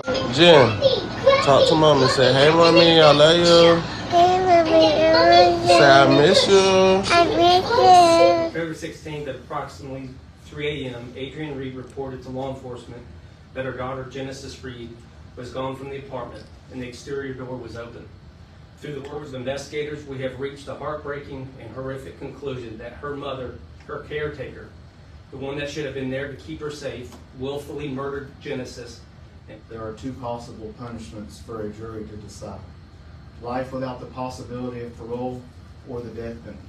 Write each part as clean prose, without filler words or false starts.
Jen, talk to mommy. Say, hey, mommy, I love you. Hey, mommy, I love you. Say, I miss you. I miss you. February 16th at approximately 3 a.m., Adrienne Reid reported to law enforcement that her daughter, Genesis Reid, was gone from the apartment and the exterior door was open. Through the work of investigators, we have reached a heartbreaking and horrific conclusion that her mother, her caretaker, the one that should have been there to keep her safe, willfully murdered Genesis. There are two possible punishments for a jury to decide: life without the possibility of parole or the death penalty.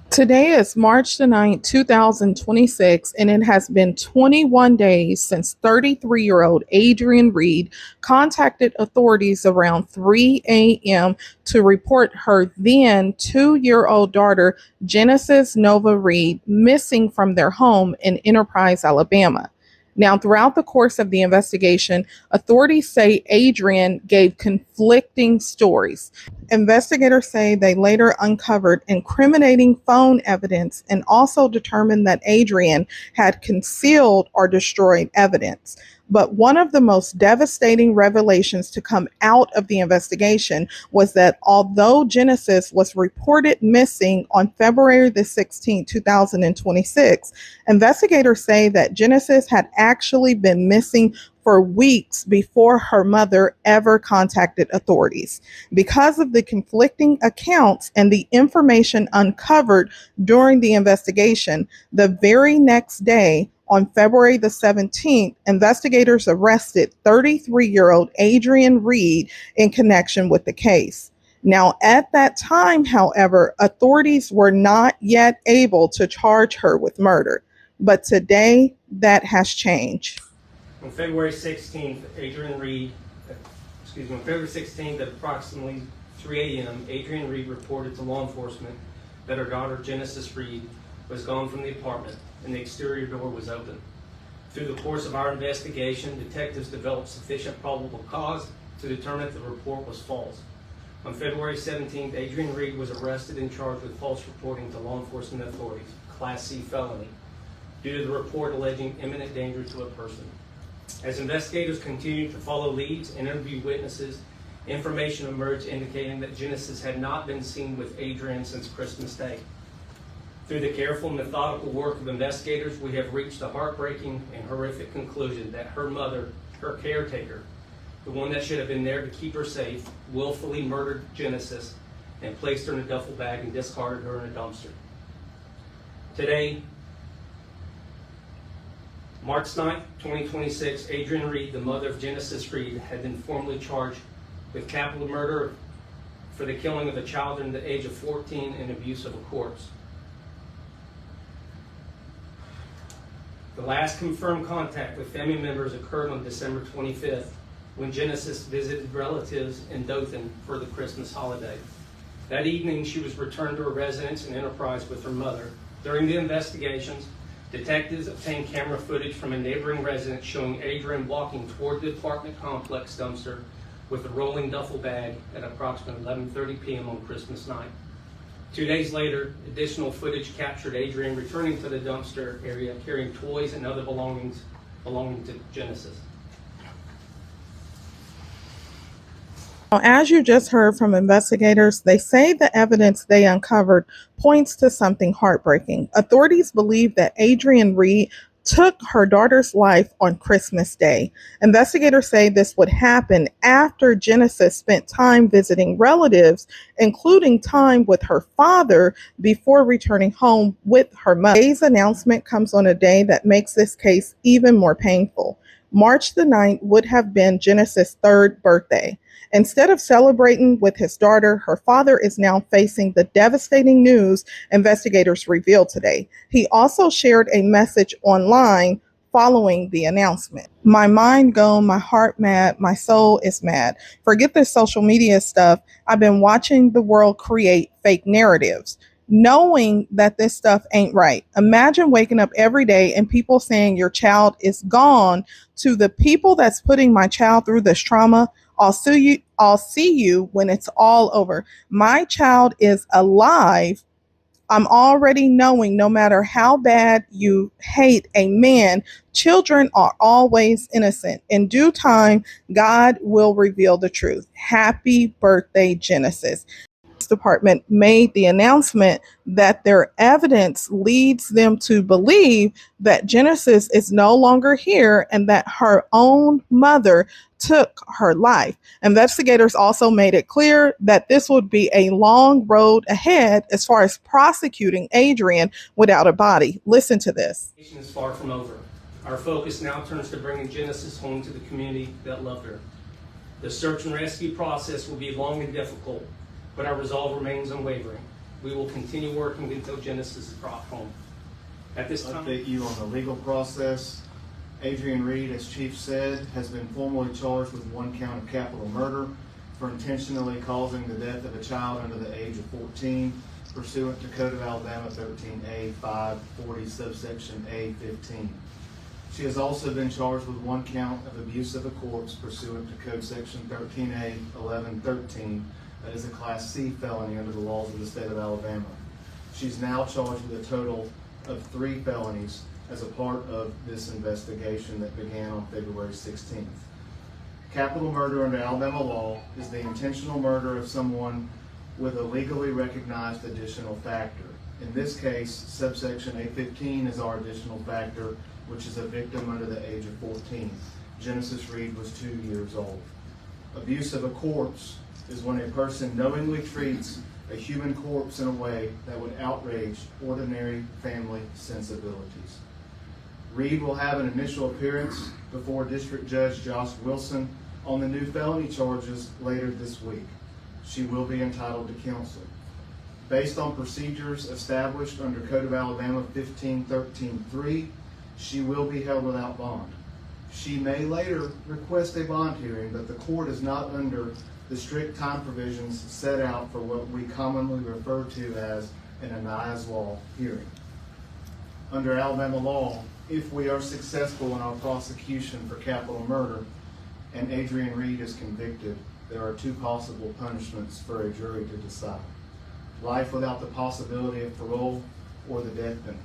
Today is March the 9th, 2026, and it has been 21 days since 33-year-old Adrienne Reid contacted authorities around 3 a.m. to report her then 2-year-old daughter, Genesis Nova Reid, missing from their home in Enterprise, Alabama. Now, throughout the course of the investigation, authorities say Adrienne gave conflicting stories. Investigators say they later uncovered incriminating phone evidence and also determined that Adrienne had concealed or destroyed evidence. But one of the most devastating revelations to come out of the investigation was that although Genesis was reported missing on February the 16th, 2026, investigators say that Genesis had actually been missing for weeks before her mother ever contacted authorities. Because of the conflicting accounts and the information uncovered during the investigation, the very next day, on February the 17th, investigators arrested 33-year-old Adrienne Reid in connection with the case. Now, at that time, however, authorities were not yet able to charge her with murder. But today, that has changed. On February 16th, on February 16th at approximately 3 a.m., Adrienne Reid reported to law enforcement that her daughter, Genesis Reid, was gone from the apartment and the exterior door was open. Through the course of our investigation, detectives developed sufficient probable cause to determine that the report was false. On February 17th, Adrienne Reid was arrested and charged with false reporting to law enforcement authorities, Class C felony, due to the report alleging imminent danger to a person. As investigators continued to follow leads and interview witnesses, information emerged indicating that Genesis had not been seen with Adrienne since Christmas Day. Through the careful, methodical work of investigators, we have reached a heartbreaking and horrific conclusion that her mother, her caretaker, the one that should have been there to keep her safe, willfully murdered Genesis and placed her in a duffel bag and discarded her in a dumpster. Today, March 9th, 2026, Adrienne Reid, the mother of Genesis Reid, had been formally charged with capital murder for the killing of a child under the age of 14 and abuse of a corpse. The last confirmed contact with family members occurred on December 25th, when Genesis visited relatives in Dothan for the Christmas holiday. That evening, she was returned to her residence in Enterprise with her mother. During the investigations, detectives obtained camera footage from a neighboring residence showing Adrienne walking toward the apartment complex dumpster with a rolling duffel bag at approximately 11:30 p.m. on Christmas night. 2 days later, additional footage captured Adrienne returning to the dumpster area carrying toys and other belongings belonging to Genesis. As you just heard from investigators, they say the evidence they uncovered points to something heartbreaking. Authorities believe that Adrienne Reid took her daughter's life on Christmas Day. Investigators say this would happen after Genesis spent time visiting relatives, including time with her father, before returning home with her mother. Today's announcement comes on a day that makes this case even more painful. March the 9th would have been Genesis' 3rd birthday. Instead of celebrating with his daughter, her father is now facing the devastating news investigators revealed today. He also shared a message online following the announcement. My mind gone, my heart mad, my soul is mad. Forget this social media stuff. I've been watching the world create fake narratives, knowing that this stuff ain't right. Imagine waking up every day and people saying your child is gone. To the people that's putting my child through this trauma, I'll see you when it's all over. My child is alive I'm already knowing no matter how bad you hate a man, children are always innocent. In due time, God will reveal the truth. Happy birthday, Genesis. Department made the announcement that their evidence leads them to believe that Genesis is no longer here and that her own mother took her life. Investigators also made it clear that this would be a long road ahead as far as prosecuting Adrienne without a body. Listen to this. The investigation is far from over. Our focus now turns to bringing Genesis home to the community that loved her. The search and rescue process will be long and difficult, but our resolve remains unwavering. We will continue working until Genesis is brought home. At this time, Update you on the legal process. Adrienne Reid, as Chief said, has been formally charged with 1 count of capital murder for intentionally causing the death of a child under the age of 14, pursuant to Code of Alabama 13A 540 subsection A15. She has also been charged with 1 count of abuse of a corpse pursuant to Code Section 13A 1113. That is a Class C felony under the laws of the state of Alabama. She's now charged with a total of 3 felonies as a part of this investigation that began on February 16th. Capital murder under Alabama law is the intentional murder of someone with a legally recognized additional factor. In this case, subsection A15 is our additional factor, which is a victim under the age of 14. Genesis Reid was 2 years old. Abuse of a corpse is when a person knowingly treats a human corpse in a way that would outrage ordinary family sensibilities. Reid will have an initial appearance before District Judge Josh Wilson on the new felony charges later this week. She will be entitled to counsel. Based on procedures established under Code of Alabama 1513.3, she will be held without bond. She may later request a bond hearing, but the court is not under the strict time provisions set out for what we commonly refer to as an Anai's Law hearing. Under Alabama law, if we are successful in our prosecution for capital murder and Adrienne Reid is convicted, there are 2 possible punishments for a jury to decide: life without the possibility of parole or the death penalty.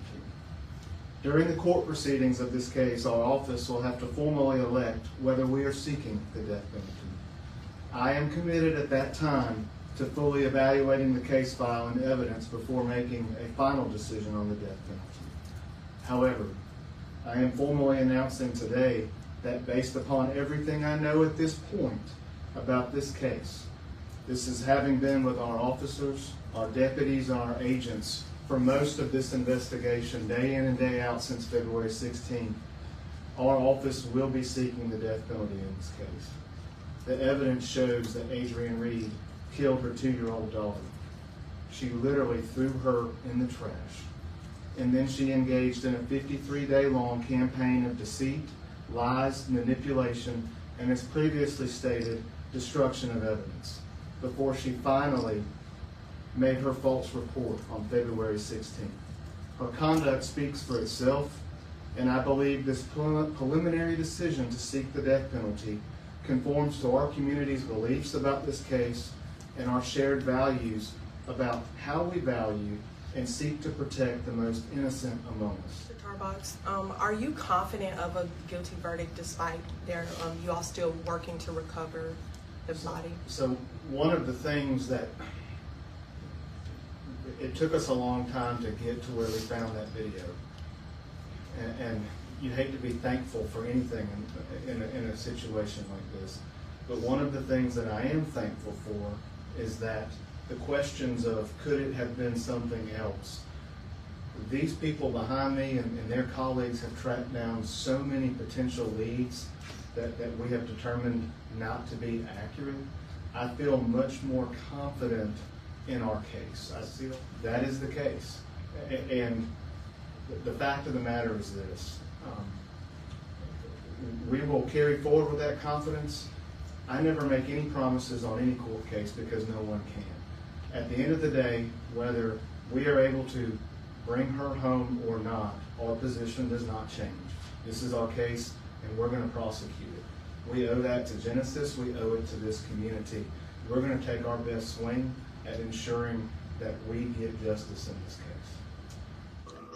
During the court proceedings of this case, our office will have to formally elect whether we are seeking the death penalty. I am committed at that time to fully evaluating the case file and evidence before making a final decision on the death penalty. However, I am formally announcing today that based upon everything I know at this point about this case, this is having been with our officers, our deputies, and our agents for most of this investigation, day in and day out since February 16th, our office will be seeking the death penalty in this case. The evidence shows that Adrienne Reid killed her 2-year-old daughter. She literally threw her in the trash. And then she engaged in a 53-day long campaign of deceit, lies, manipulation, and, as previously stated, destruction of evidence, before she finally made her false report on February 16th. Her conduct speaks for itself, and I believe this preliminary decision to seek the death penalty conforms to our community's beliefs about this case and our shared values about how we value and seek to protect the most innocent among us. Mr. Tarbox, are you confident of a guilty verdict despite you all still working to recover the body? So one of the things that it took us a long time to get to where we found that video, and you hate to be thankful for anything in a situation like this, but one of the things that I am thankful for is that the questions of could it have been something else, these people behind me and their colleagues have tracked down so many potential leads that we have determined not to be accurate. I feel much more confident in our case. I feel that is the case. And the fact of the matter is this. We will carry forward with that confidence. I never make any promises on any court case because no one can. At the end of the day, whether we are able to bring her home or not, our position does not change. This is our case, and we're going to prosecute it. We owe that to Genesis. We owe it to this community. We're going to take our best swing at ensuring that we get justice in this case.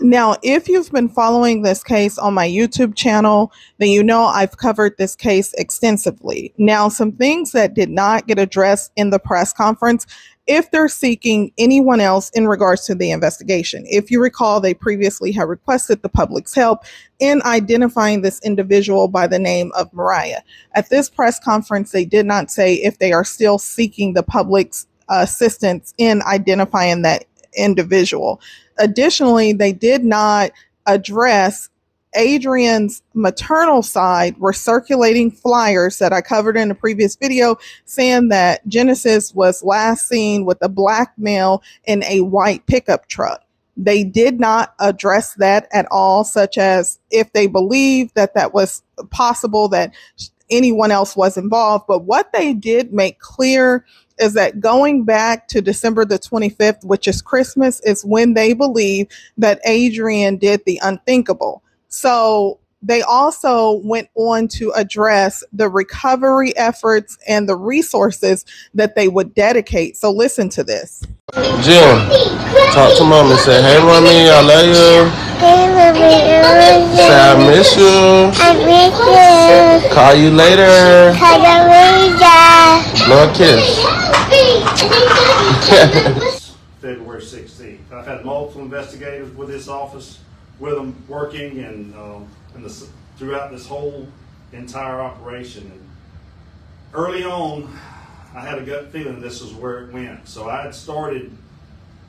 Now, if you've been following this case on my YouTube channel, then you know I've covered this case extensively. Now, some things that did not get addressed in the press conference, if they're seeking anyone else in regards to the investigation. If you recall, they previously had requested the public's help in identifying this individual by the name of Mariah. At this press conference, they did not say if they are still seeking the public's assistance in identifying that individual. Additionally, they did not address Adrienne's maternal side were circulating flyers that I covered in a previous video saying that Genesis was last seen with a black male in a white pickup truck. They did not address that at all, such as if they believed that that was possible that anyone else was involved. But what they did make clear is that going back to December the 25th, which is Christmas, is when they believe that Adrienne did the unthinkable. So they also went on to address the recovery efforts and the resources that they would dedicate. So listen to this. Jim, talk to mom and say, hey, mommy, I love you. Hey, mommy, I love you. Say, I miss you. I miss you. Call you later. Call you later. Blow a kiss. February 16th. I've had multiple investigators with this office, with them working and throughout this whole entire operation. And early on, I had a gut feeling this is where it went. So I had started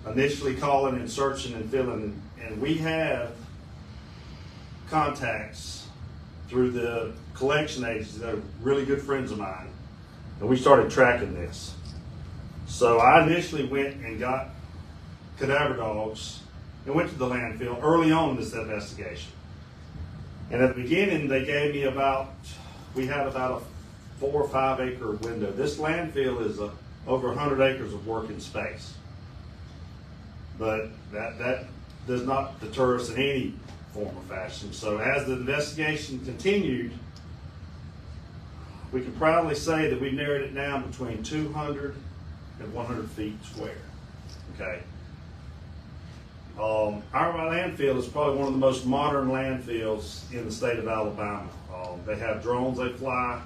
initially calling and searching and feeling, and we have contacts through the collection agencies that are really good friends of mine, and we started tracking this. So I initially went and got cadaver dogs and went to the landfill early on in this investigation. And at the beginning, they gave me we had about a 4 or 5 acre window. This landfill is over 100 acres of working space. But that does not deter us in any form or fashion. So as the investigation continued, we can proudly say that we narrowed it down between 200 and 100 feet square. Okay. Our landfill is probably one of the most modern landfills in the state of Alabama. They have drones they fly.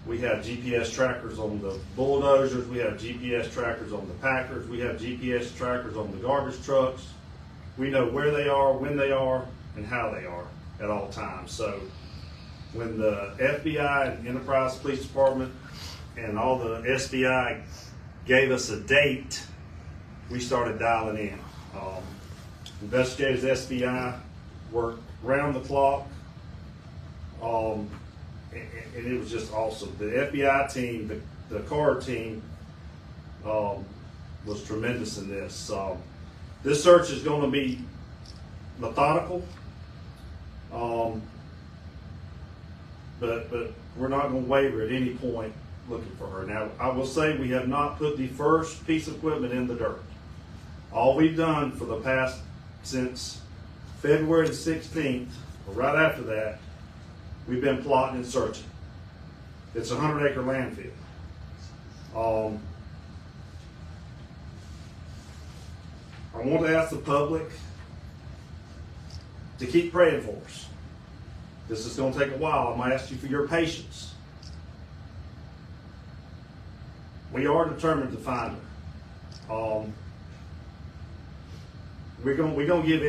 We have GPS trackers on the bulldozers. We have GPS trackers on the packers. We have GPS trackers on the garbage trucks. We know where they are, when they are, and how they are at all times. So when the FBI and Enterprise Police Department and all the SBI gave us a date, we started dialing in. Investigators SBI worked round the clock, and it was just awesome. The FBI team, the card team, was tremendous in this. This search is going to be methodical, but we're not going to waver at any point looking for her. Now, I will say we have not put the first piece of equipment in the dirt. All we've done for the past, since February the 16th, or right after that, we've been plotting and searching. It's a 100-acre landfill. I want to ask the public to keep praying for us. This is going to take a while. I'm going to ask you for your patience. We are determined to find her. We're going to give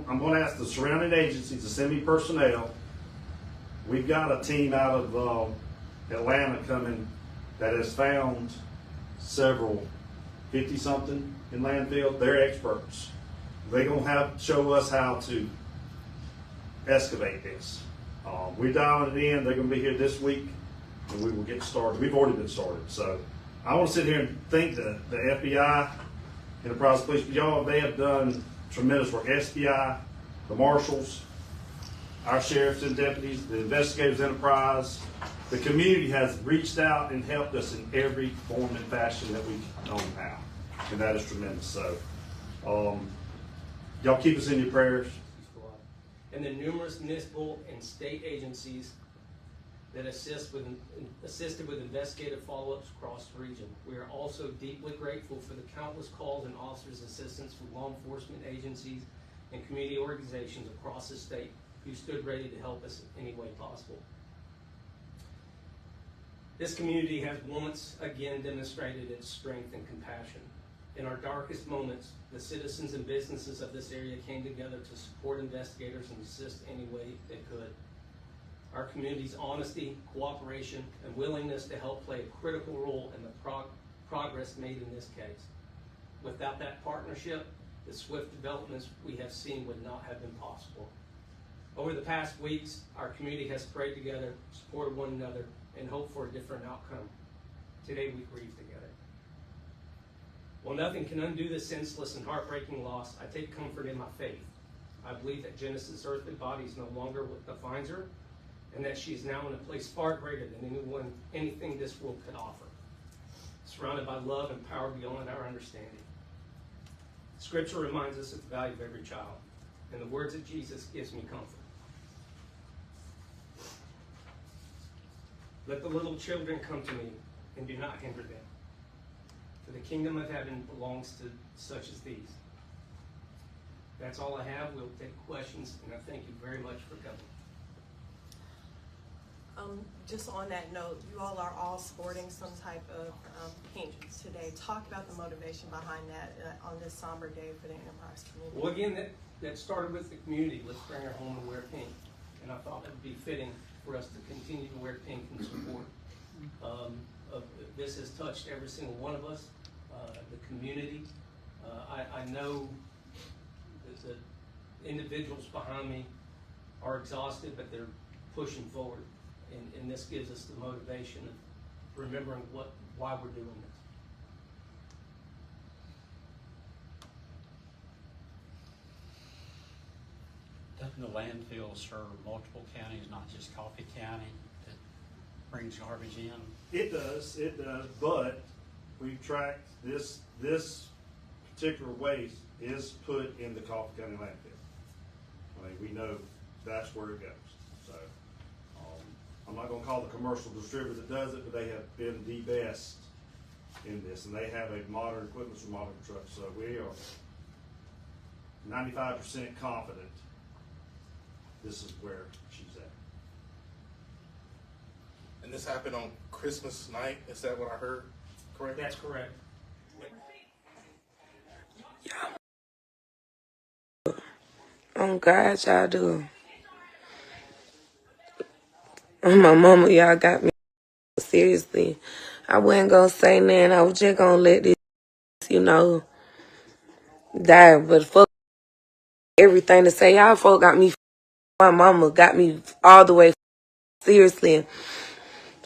I'm going to ask the surrounding agencies to send me personnel. We've got a team out of Atlanta coming that has found several 50-something in landfill. They're experts. They're going to show us how to excavate this. We're dialing it in. They're going to be here this week, and we will get started. We've already been started. So I want to sit here and thank the FBI, Enterprise Police, they have done tremendous work. SBI, the marshals, our sheriffs and deputies, the investigators, Enterprise, the community has reached out and helped us in every form and fashion that we know how, and that is tremendous. So, y'all keep us in your prayers. And the numerous municipal and state agencies that assisted with investigative follow-ups across the region. We are also deeply grateful for the countless calls and officers' assistance from law enforcement agencies and community organizations across the state who stood ready to help us in any way possible. This community has once again demonstrated its strength and compassion. In our darkest moments, the citizens and businesses of this area came together to support investigators and assist any way they could. Our community's honesty, cooperation, and willingness to help play a critical role in the progress made in this case. Without that partnership, the swift developments we have seen would not have been possible. Over the past weeks, our community has prayed together, supported one another, and hoped for a different outcome. Today we grieve together. While nothing can undo the senseless and heartbreaking loss, I take comfort in my faith. I believe that Genesis' earthly body is no longer what defines her, and that she is now in a place far greater than anything this world could offer, surrounded by love and power beyond our understanding. Scripture reminds us of the value of every child, and the words of Jesus gives me comfort. Let the little children come to me, and do not hinder them, for the kingdom of heaven belongs to such as these. That's all I have. We'll take questions, and I thank you very much for coming. Just on that note, you all are all sporting some type of pink today. Talk about the motivation behind that on this somber day for the Enterprise community. Well, again, that started with the community. Let's bring her home and wear pink. And I thought it would be fitting for us to continue to wear pink in support. This has touched every single one of us, the community. I know that the individuals behind me are exhausted, but they're pushing forward. And this gives us the motivation of remembering why we're doing this. Doesn't the landfill serve multiple counties, not just Coffee County, that brings garbage in? It does, but we've tracked this particular waste is put in the Coffee County landfill. I mean, we know that's where it goes. So I'm not going to call the commercial distributor that does it, but they have been the best in this, and they have a modern equipment from modern trucks. So we are 95% confident this is where she's at. And this happened on Christmas night. Is that what I heard? Correct? That's correct. Oh God, y'all do. My mama, y'all got me seriously. I wasn't gonna say nothing. I was just gonna let this, die. But fuck everything to say. Y'all folk got me. My mama got me all the way seriously.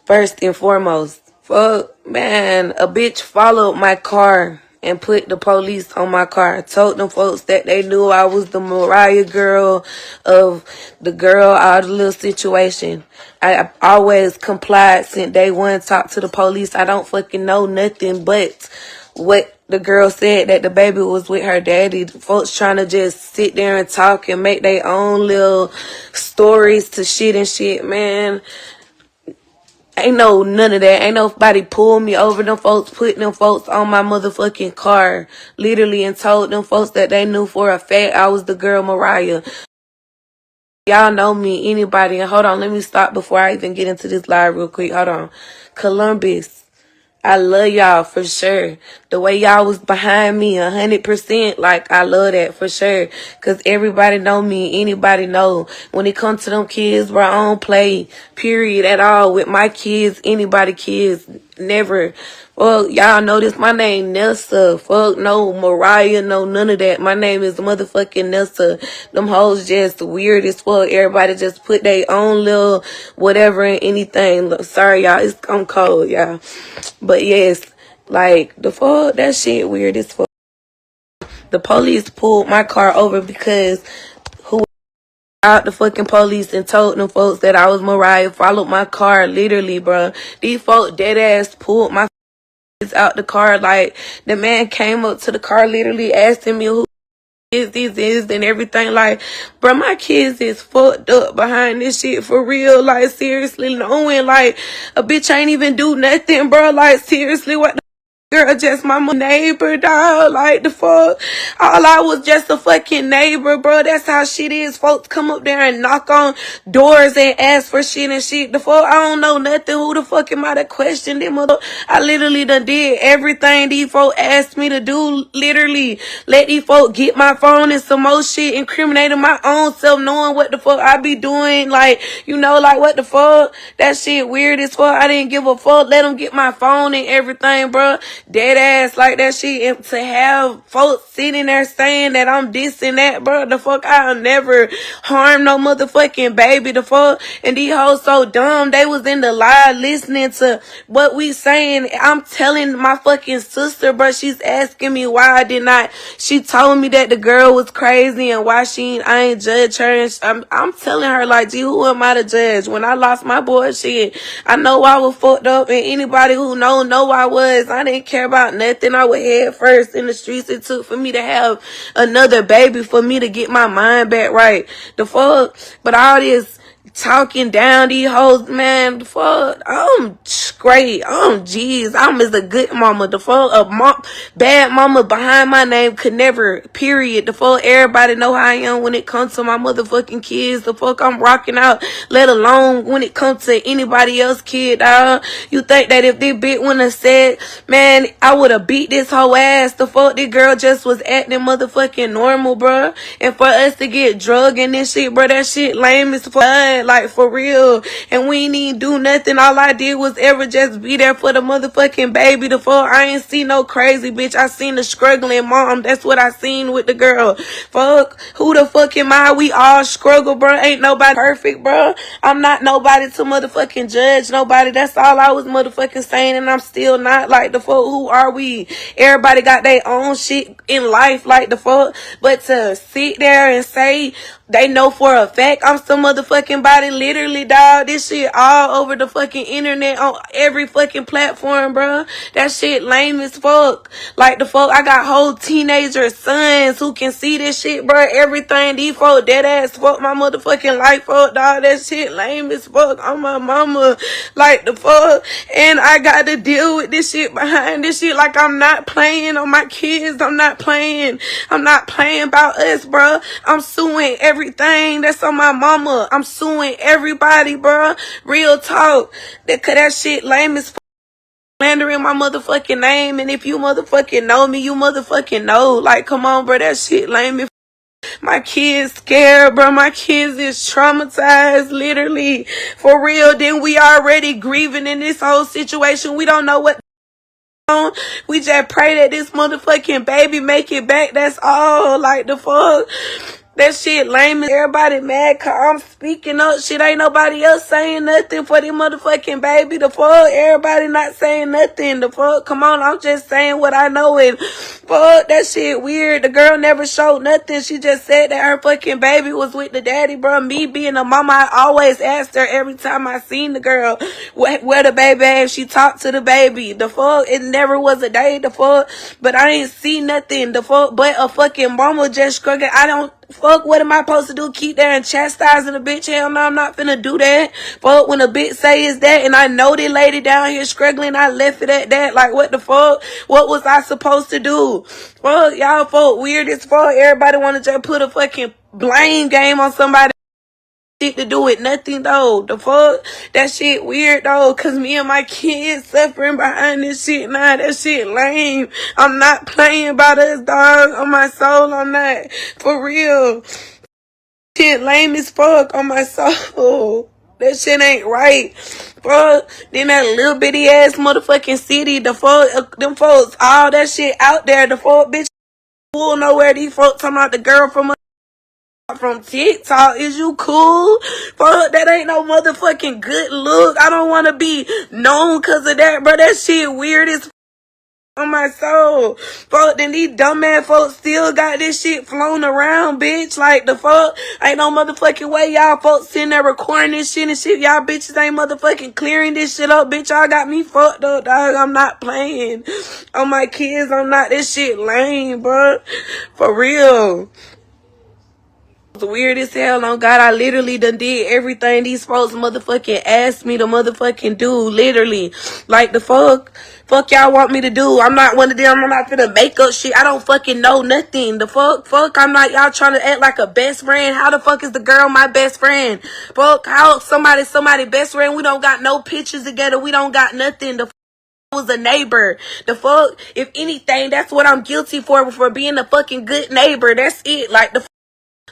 First and foremost, fuck, man, a bitch followed my car and put the police on my car. Told them folks that they knew I was the Moriah girl of the girl out of the little situation. I always complied since day one, talked to the police. I don't fucking know nothing but what the girl said, that the baby was with her daddy. The folks trying to just sit there and talk and make their own little stories to shit and shit, man. Ain't no none of that. Ain't nobody pulled me over. Them folks put them folks on my motherfucking car, literally, and told them folks that they knew for a fact I was the girl Mariah. Y'all know me, anybody. And hold on, let me stop before I even get into this live real quick. Hold on. Columbus, I love y'all for sure. The way y'all was behind me 100%, like, I love that for sure. Cause everybody know me, anybody know. When it comes to them kids, bro, I don't play, period, at all. With my kids, anybody kids, never. Well, y'all know this, my name Nessa. Fuck no Mariah, no none of that. My name is motherfucking Nessa. Them hoes just weird as fuck. Everybody just put their own little whatever in anything. Look, sorry, y'all, I'm cold, y'all. But yes, like, the fuck, that shit weird as fuck. The police pulled my car over because who out the fucking police and told them folks that I was Mariah, followed my car, literally, bro. These folks dead ass pulled my out the car. Like, the man came up to the car, literally asking me who is and everything. Like, bro, my kids is fucked up behind this shit for real. Like, seriously, knowing like a bitch ain't even do nothing, bro. Like, seriously, what the girl, just my neighbor, dog. Like, the fuck? All I was just a fucking neighbor, bro. That's how shit is. Folks come up there and knock on doors and ask for shit and shit. The fuck? I don't know nothing. Who the fuck am I to question them? Mother? I literally done did everything these folks asked me to do. Literally. Let these folks get my phone and some more shit. Incriminating my own self, knowing what the fuck I be doing. Like, you know, like, what the fuck? That shit weird as fuck. I didn't give a fuck. Let them get my phone and everything, bro. Dead ass like that shit. And to have folks sitting there saying that I'm this and that, bro, the fuck, I'll never harm no motherfucking baby, the fuck. And these hoes so dumb. They was in the live listening to what we saying. I'm telling my fucking sister, bro, she's asking me why I did not. She told me that the girl was crazy and why I ain't judge her. And I'm telling her, like, gee, who am I to judge? When I lost my boy, shit, I know I was fucked up, and anybody who know I was. I didn't care about nothing. I was head first in the streets. It took for me to have another baby for me to get my mind back right. The fuck? But all this talking down these hoes, man, the fuck, I'm great. I'm G's. I'm as a good mama. The fuck, bad mama behind my name could never, period. The fuck, everybody know how I am when it comes to my motherfucking kids. The fuck, I'm rocking out, let alone when it comes to anybody else kid, dog. You think that if this bitch wouldn't have said, man, I would have beat this whole ass. The fuck, this girl just was acting motherfucking normal, bro. And for us to get drugged in this shit, bro, that shit lame as fuck. Like, for real. And we ain't even do nothing. All I did was ever just be there for the motherfucking baby. The fuck, I ain't see no crazy bitch. I seen the struggling mom. That's what I seen with the girl. Fuck, who the fuck am I? We all struggle, bro. Ain't nobody perfect, bro. I'm not nobody to motherfucking judge nobody. That's all I was motherfucking saying, and I'm still not. Like, the fuck, who are we? Everybody got their own shit in life, like, the fuck. But to sit there and say they know for a fact I'm some motherfucking body, literally, dog. This shit all over the fucking internet, on every fucking platform, bro. That shit lame as fuck. Like, the fuck, I got whole teenager sons who can see this shit, bro. Everything, these folk dead ass fuck my motherfucking life, fuck, dog. That shit lame as fuck on my mama. Like, the fuck. And I got to deal with this shit behind this shit. Like, I'm not playing on my kids. I'm not playing. I'm not playing about us, bro. I'm suing everything that's on my mama. I'm suing everybody, bro. Real talk. That shit lame as fuck. Slandering my motherfucking name. And if you motherfucking know me, you motherfucking know. Like, come on, bro. That shit lame as fuck. My kids scared, bro. My kids is traumatized, literally. For real. Then we already grieving in this whole situation. We don't know what on. We just pray that this motherfucking baby make it back. That's all. Like, the fuck. That shit lame. Everybody mad cause I'm speaking up. Shit, ain't nobody else saying nothing for the motherfucking baby. The fuck, everybody not saying nothing. The fuck, come on, I'm just saying what I know. And fuck, that shit weird. The girl never showed nothing. She just said that her fucking baby was with the daddy, bro. Me being a mama, I always asked her every time I seen the girl where the baby at. She talked to the baby. The fuck, it never was a day. The fuck, but I ain't see nothing. The fuck, but a fucking mama just struggling. I don't. Fuck, what am I supposed to do? Keep there and chastising a bitch? Hell no, I'm not finna do that. Fuck, when a bitch say is that, and I know the lady down here struggling, I left it at that. Like, what the fuck? What was I supposed to do? Fuck, y'all fuck weird as fuck. Everybody wanna just put a fucking blame game on somebody. Shit to do with nothing though. The fuck, that shit weird though, cause me and my kids suffering behind this shit now. That shit lame. I'm not playing about us, dog. On my soul, I'm not. For real. Shit lame as fuck on my soul. That shit ain't right. Fuck. Then that little bitty ass motherfucking city, the fuck, them folks, all that shit out there, the fuck, bitch, we'll know where these folks talking about the girl from TikTok. Is you cool? Fuck, that ain't no motherfucking good look. I don't want to be known because of that, bro. That shit weird as On my soul. Fuck, then these dumbass folks still got this shit flown around, bitch. Like, the fuck? Ain't no motherfucking way y'all folks sitting there recording this shit and shit. Y'all bitches ain't motherfucking clearing this shit up, bitch. Y'all got me fucked up, dog. I'm not playing. On my kids, I'm not. This shit lame, bro. For real. It's weird as hell. On God, I literally done did everything these folks motherfucking asked me to motherfucking do. Literally. Like, the fuck? Fuck y'all want me to do? I'm not one of them. I'm not finna make up shit. I don't fucking know nothing. The fuck? Fuck, I'm not y'all trying to act like a best friend. How the fuck is the girl my best friend? Fuck, how somebody best friend? We don't got no pictures together. We don't got nothing. The fuck was a neighbor. The fuck? If anything, that's what I'm guilty for being a fucking good neighbor. That's it. Like, the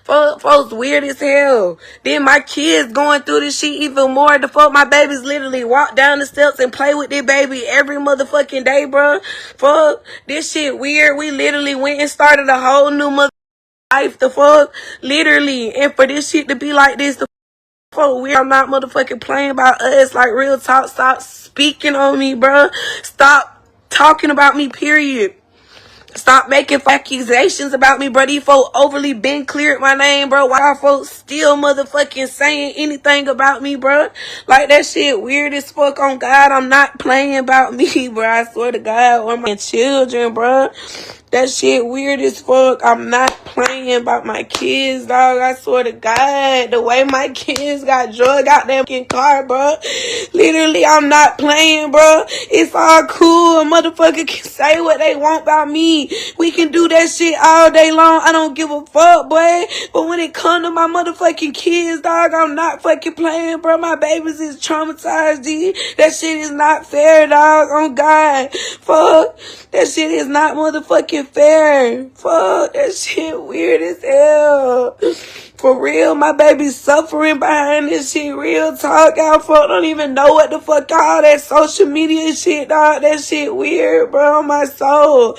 folks weird as hell. Then my kids going through this shit even more. The fuck, my babies literally walk down the steps and play with their baby every motherfucking day, bro. Fuck, this shit weird. We literally went and started a whole new mother life. The fuck, literally. And for this shit to be like this, the fuck weird. I'm not motherfucking playing about us. Like, real talk. Stop speaking on me, bro. Stop talking about me, period. Stop making accusations about me, bro. These folks overly been cleared my name, bro. Why are folks still motherfucking saying anything about me, bro? Like, that shit weird as fuck. On God, I'm not playing about me, bro. I swear to God, or my children, bro. That shit weird as fuck. I'm not playing about my kids, dog. I swear to God, the way my kids got drug out that fucking car, bro. Literally, I'm not playing, bro. It's all cool. A motherfucker can say what they want about me. We can do that shit all day long. I don't give a fuck, boy. But when it come to my motherfucking kids, dog, I'm not fucking playing, bro. My babies is traumatized, G. That shit is not fair, dog. Oh, God. Fuck. That shit is not motherfucking fair. Fuck, that shit weird as hell. For real, my baby's suffering behind this shit. Real talk, y'all fuck don't even know what the fuck all that social media shit, dog. That shit weird, bro, on my soul.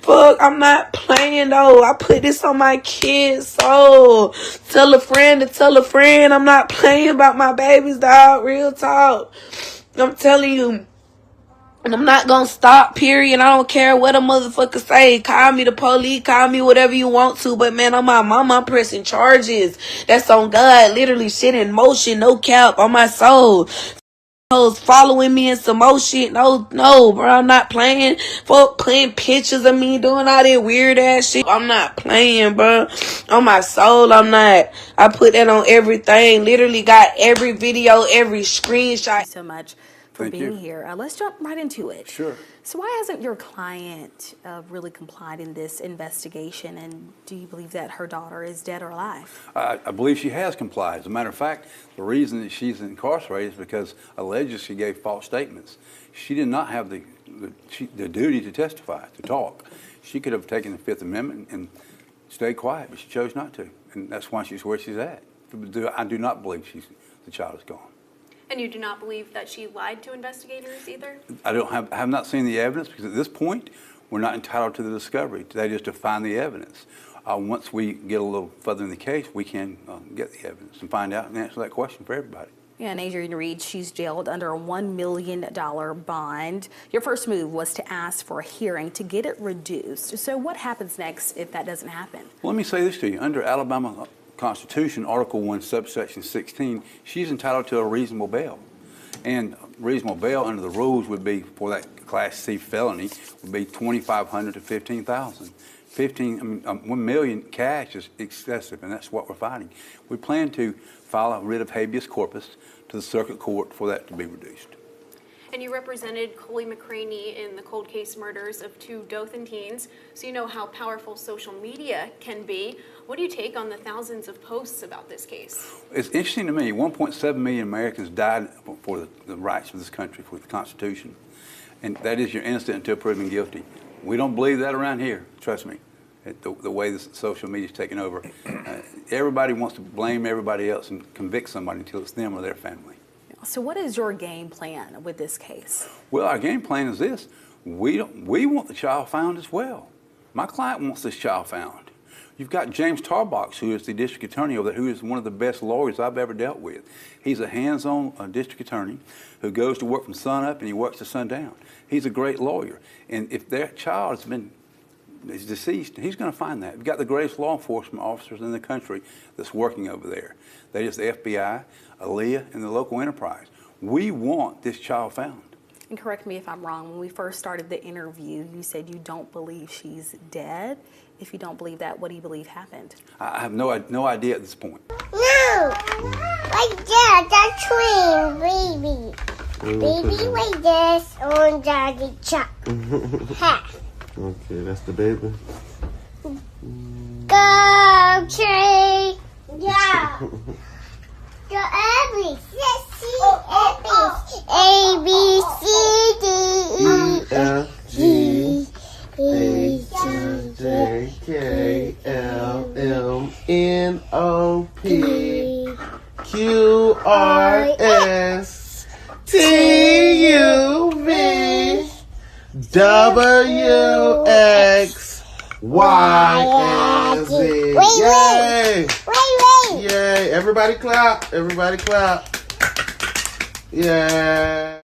Fuck, I'm not playing, though. I put this on my kid's soul. Tell a friend to tell a friend. I'm not playing about my babies, dog. Real talk. I'm telling you. And I'm not gonna stop, period. I don't care what a motherfucker say. Call me the police, call me whatever you want to. But man, on my mama, I'm pressing charges. That's on God. Literally shit in motion, no cap, on my soul. Following me in some more shit. No, bro, I'm not playing. Fuck putting pictures of me doing all that weird ass shit. I'm not playing, bro. On my soul, I'm not. I put that on everything. Literally got every video, every screenshot. Thank you so much for Thank being you. here. Let's jump right into it. Sure. So why hasn't your client really complied in this investigation, and do you believe that her daughter is dead or alive? I believe she has complied. As a matter of fact, the reason that she's incarcerated is because allegedly she gave false statements. She did not have the duty to testify, to talk. She could have taken the Fifth Amendment and stayed quiet, but she chose not to, and that's why she's where she's at. I do not believe the child is gone. And you do not believe that she lied to investigators either? I have not seen the evidence, because at this point, we're not entitled to the discovery. That is to find the evidence. Once we get a little further in the case, we can get the evidence and find out and answer that question for everybody. Yeah, and Adrienne Reid, she's jailed under a $1 million bond. Your first move was to ask for a hearing to get it reduced. So what happens next if that doesn't happen? Well, let me say this to you. Under Alabama Constitution, Article 1, subsection 16, she's entitled to a reasonable bail. And reasonable bail under the rules would be, for that Class C felony, would be $2,500 to $15,000. $1 million cash is excessive, and that's what we're fighting. We plan to file a writ of habeas corpus to the circuit court for that to be reduced. And you represented Coley McCraney in the cold case murders of 2 Dothan teens, so you know how powerful social media can be. What do you take on the thousands of posts about this case? It's interesting to me, 1.7 million Americans died for the rights of this country, for the Constitution. And that is, you're innocent until proven guilty. We don't believe that around here, trust me, the way this social media is taking over. Everybody wants to blame everybody else and convict somebody until it's them or their family. So what is your game plan with this case? Well, our game plan is this. We want the child found as well. My client wants this child found. You've got James Tarbox, who is the district attorney over there, who is one of the best lawyers I've ever dealt with. He's a hands-on district attorney who goes to work from sun up and he works to sundown. He's a great lawyer. And if their child is deceased, he's going to find that. We've got the greatest law enforcement officers in the country that's working over there. That is the FBI, ALEA, and the local enterprise. We want this child found. And correct me if I'm wrong, when we first started the interview, you said you don't believe she's dead. If you don't believe that, what do you believe happened? I have no idea at this point. No! Like that, that's twin, baby. Baby like this on daddy chop. Half. Okay, that's the baby. Go, tree. Yeah. Go, Abby. Let's see. A, B, C, D, E, F, G, H, I, J, K, L, M, N, O, P, Q, R, S, T, U, V, W, X, Y, and Z. Yay! Wait! Yay! Everybody clap! Everybody clap! Yay!